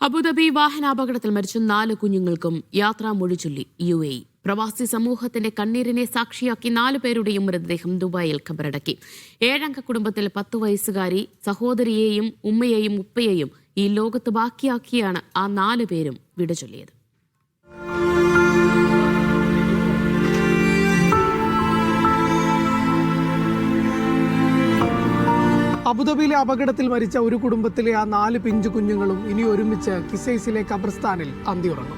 Abu Dhabi വാഹനാപകടത്തിൽ മരിച്ച 4 കുഞ്ഞുങ്ങൾക്കും യാത്രാ മൊഴിചൊല്ലി UAE. പ്രവാസി സമൂഹത്തിന്റെ കണ്ണീരിനെ സാക്ഷിയാക്കി 4 പേരുടെയും മൃതദേഹം ദുബായിൽ ഖബറടക്കി. 7-അംഗ കുടുംബത്തിൽ 10 വയസ്സുകാരി സഹോദരിയെയും ഉമ്മയെയും ഉപ്പയെയും ഈ ലോകത്ത് ബാക്കിയാക്കിയാണ് ആ 4 പേരും വിട ചൊല്ലിയത്. അബുദാബിയിലെ അപകടത്തിൽ മരിച്ച ഒരു കുടുംബത്തിലെ ആ 4 പിഞ്ചു കുഞ്ഞുങ്ങളും ഇനി ഒരുമിച്ച് കിസൈസിലെ ഖബർസ്ഥാനിൽ അന്തിയുറങ്ങും.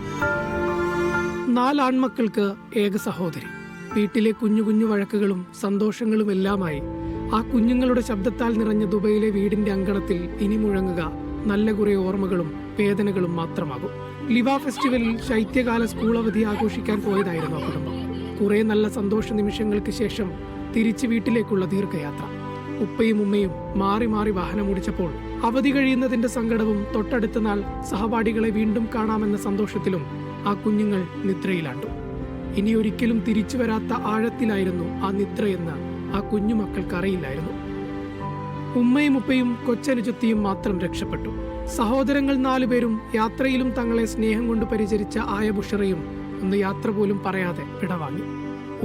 4 ആൺമക്കൾക്ക് ഏക സഹോദരി. വീട്ടിലെ കുഞ്ഞു വഴക്കുകളും സന്തോഷങ്ങളും എല്ലാമായി ആ കുഞ്ഞുങ്ങളുടെ ശബ്ദത്താൽ നിറഞ്ഞ ദുബൈയിലെ വീടിന്റെ അങ്കണത്തിൽ ഇനി മുഴങ്ങുക നല്ല കുറെ ഓർമ്മകളും വേദനകളും മാത്രമാകും. ലിവ ഫെസ്റ്റിവലിൽ ശൈത്യകാല സ്കൂൾ അവധി ആഘോഷിക്കാൻ പോയതായിരുന്നു ആ കുടുംബം. കുറെ നല്ല സന്തോഷ നിമിഷങ്ങൾക്ക് ശേഷം തിരിച്ച് വീട്ടിലേക്കുള്ള ദീർഘയാത്ര. ഉപ്പയും ഉമ്മയും മാറി മാറി വാഹനമോടിച്ചപ്പോൾ അവധി കഴിയുന്നതിന്റെ സങ്കടവും തൊട്ടടുത്ത നാൾ സഹപാഠികളെ വീണ്ടും കാണാമെന്ന സന്തോഷത്തിലും ആ കുഞ്ഞുങ്ങൾ നിദ്രയിലാണ്ടു. ഇനി ഒരിക്കലും തിരിച്ചു വരാത്ത ആഴത്തിലായിരുന്നു ആ നിദ്രയെന്ന് ആ കുഞ്ഞുമക്കൾക്ക് അറിയില്ലായിരുന്നു. ഉമ്മയും ഉപ്പയും കൊച്ചനുജത്തിയും മാത്രം രക്ഷപ്പെട്ടു. സഹോദരങ്ങൾ 4 പേരും യാത്രയിലും തങ്ങളെ സ്നേഹം കൊണ്ട് പരിചരിച്ച ആയ ബുഷറയും ഒന്ന് യാത്ര പോലും പറയാതെ വിടവാങ്ങി.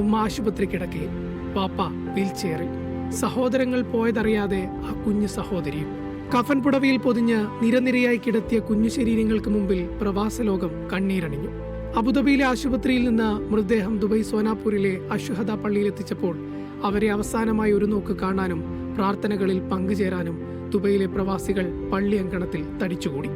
ഉമ്മ ആശുപത്രി കിടക്കയിൽ, പാപ്പ വീൽചെയറിൽ. സഹോദരങ്ങൾ പോയതറിയാതെ ആ കുഞ്ഞു സഹോദരിയും. കഫൻ പുടവയിൽ പൊതിഞ്ഞ് നിരനിരയായി കിടത്തിയ കുഞ്ഞു ശരീരങ്ങൾക്ക് മുമ്പിൽ പ്രവാസലോകം കണ്ണീരണിഞ്ഞു. അബുദാബിയിലെ ആശുപത്രിയിൽ നിന്ന് മൃതദേഹം ദുബൈ സോനാപൂരിലെ അഷുഹദ പള്ളിയിലെത്തിച്ചപ്പോൾ അവരെ അവസാനമായി ഒരു നോക്ക് കാണാനും പ്രാർത്ഥനകളിൽ പങ്കുചേരാനും ദുബൈയിലെ പ്രവാസികൾ പള്ളി അങ്കണത്തിൽ തടിച്ചുകൂടി.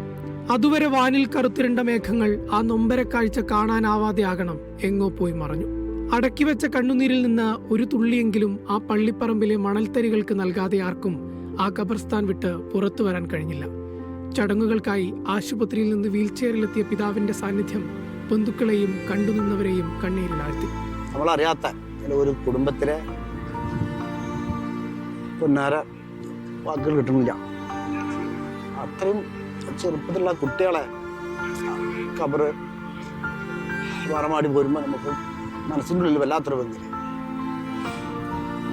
അതുവരെ വാനിൽ കറുത്തിരണ്ട മേഘങ്ങൾ ആ നൊമ്പരക്കാഴ്ച കാണാനാവാതെ ആകണം എങ്ങോ പോയി മറഞ്ഞു. അടക്കിവെച്ച കണ്ണുനീരിൽ നിന്ന് ഒരു തുള്ളിയെങ്കിലും ആ പള്ളിപ്പറമ്പിലെ മണൽത്തരികൾക്ക് നൽകാതെ ആർക്കും ആ ഖബർസ്ഥാൻ വിട്ട് പുറത്തു വരാൻ കഴിഞ്ഞില്ല. ചടങ്ങുകൾക്കായി ആശുപത്രിയിൽ നിന്ന് വീൽചെയറിലെത്തിയ പിതാവിന്റെ സാന്നിധ്യം ബന്ധുക്കളെയും കണ്ടുനിന്നവരെയും കണ്ണീരിലാഴ്ത്തി. നമ്മളറിയാത്ത ഒരു കുടുംബത്തിലെ പൊന്നാര വാക്കുകൾ കിട്ടുന്നില്ല. അത്രയും ചെറുപ്പത്തിലുള്ള കുട്ടികളെ ഖബറ് മറമാടി പോരുമ്പോൾ നമുക്ക് മനസ്സിൻ്റെ ഉള്ളിൽ വല്ലാത്തൊരു ബന്ധം.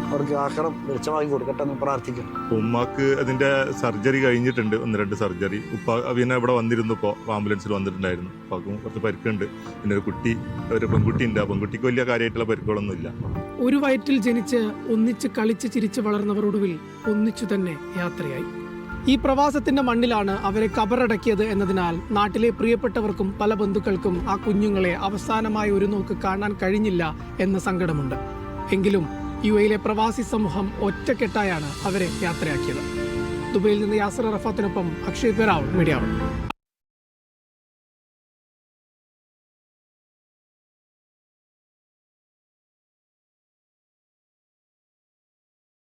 അവർക്ക് ആഹാരം വെളിച്ചമാക്കി കൊടുക്കട്ടെ എന്ന് പ്രാർത്ഥിക്കണം. ഉമ്മാക്ക് അതിന്റെ സർജറി കഴിഞ്ഞിട്ടുണ്ട്, 1-2 സർജറി. ഉപ്പ പിന്നെ ഇവിടെ വന്നിരുന്നു, ഇപ്പോൾ ആംബുലൻസിൽ വന്നിട്ടുണ്ടായിരുന്നു. ഉപ്പാക്കും കുറച്ച് പരിക്കുണ്ട്. പിന്നെ ഒരു പെൺകുട്ടി ഉണ്ട്. ആ പെൺകുട്ടിക്ക് വലിയ കാര്യമായിട്ടുള്ള പരിക്കുകളൊന്നും ഇല്ല. ഒരു വയറ്റിൽ ജനിച്ച് ഒന്നിച്ച് കളിച്ച് ചിരിച്ച് വളർന്നവർ ഒടുവിൽ ഒന്നിച്ചു തന്നെ യാത്രയായി. ഈ പ്രവാസത്തിന്റെ മണ്ണിലാണ് അവരെ ഖബറടക്കിയത് എന്നതിനാൽ നാട്ടിലെ പ്രിയപ്പെട്ടവർക്കും പല ബന്ധുക്കൾക്കും ആ കുഞ്ഞുങ്ങളെ അവസാനമായി ഒരു നോക്ക് കാണാൻ കഴിഞ്ഞില്ല എന്ന സങ്കടമുണ്ട്. എങ്കിലും UAE പ്രവാസി സമൂഹം ഒറ്റക്കെട്ടായാണ് അവരെ യാത്രയാക്കിയത്. ദുബൈയിൽ നിന്ന് യാസർ അറഫാത്തിനൊപ്പം അക്ഷയ് പെരാവൾ, മീഡിയ 1.